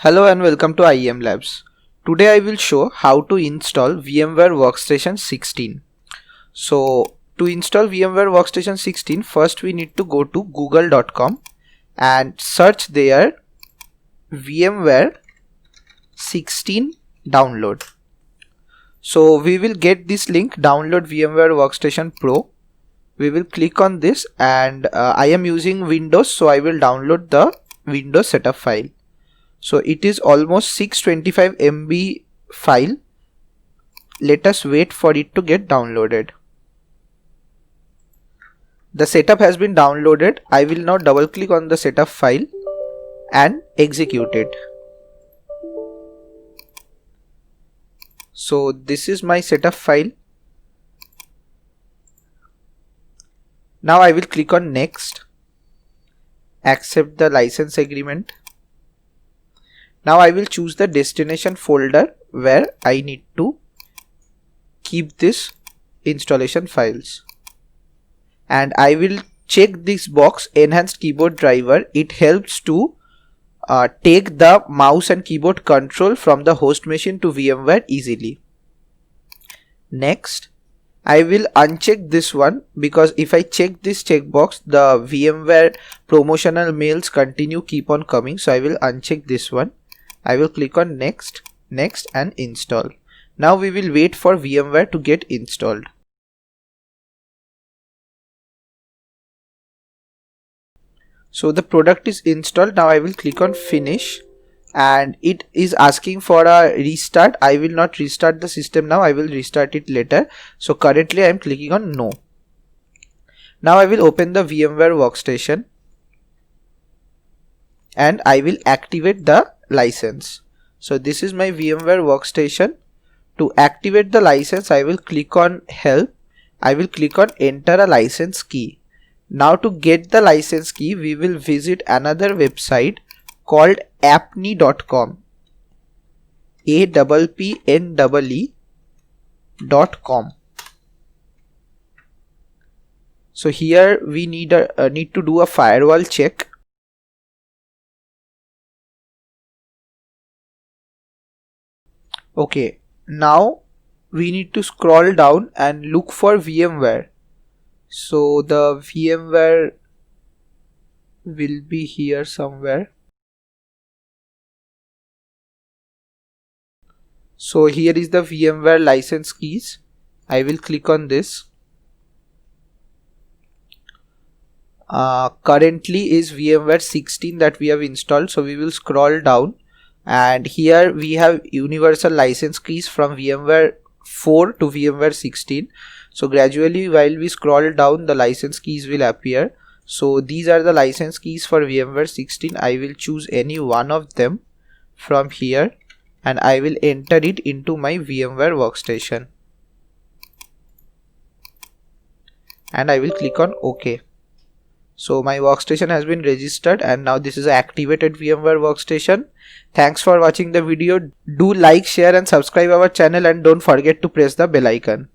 Hello and welcome to IEMLabs. Today I will show how to install VMware Workstation 16. So to install VMware Workstation 16, first we need to go to google.com and search there VMware 16 download. So we will get this link, download VMware Workstation Pro. We will click on this and I am using Windows, so I will download the Windows setup file. So it is almost 625 MB file. Let us wait for it to get downloaded. The setup has been downloaded. I will now double click on the setup file and execute it. So this is my setup file. Now I will click on next, accept the license agreement. Now I will choose the destination folder where I need to keep this installation files. And I will check this box, enhanced keyboard driver. It helps to take the mouse and keyboard control from the host machine to VMware easily. Next, I will uncheck this one because if I check this checkbox, the VMware promotional mails keep on coming. So I will uncheck this one. I will click on next and install. Now we will wait for VMware to get installed. So the product is installed. Now I will click on finish and it is asking for a restart. I will not restart the system now. I will restart it later. So currently I am clicking on no. Now I will open the VMware Workstation and I will activate the license. So this is my VMware Workstation. To activate the license, I will click on help. I will click on enter a license key. Now to get the license key, we will visit another website called appne.com. appne.com. So here we need to do a firewall check. Okay, now we need to scroll down and look for VMware. So the VMware will be here somewhere. So here is the VMware license keys. I will click on this. Currently is VMware 16 that we have installed. So we will scroll down. And here we have universal license keys from VMware 4 to VMware 16. So gradually while we scroll down, the license keys will appear. So these are the license keys for VMware 16. I will choose any one of them from here and I will enter it into my VMware Workstation. And I will click on OK. So my workstation has been registered and now this is an activated VMware Workstation. Thanks for watching the video. Do like, share and subscribe our channel and don't forget to press the bell icon.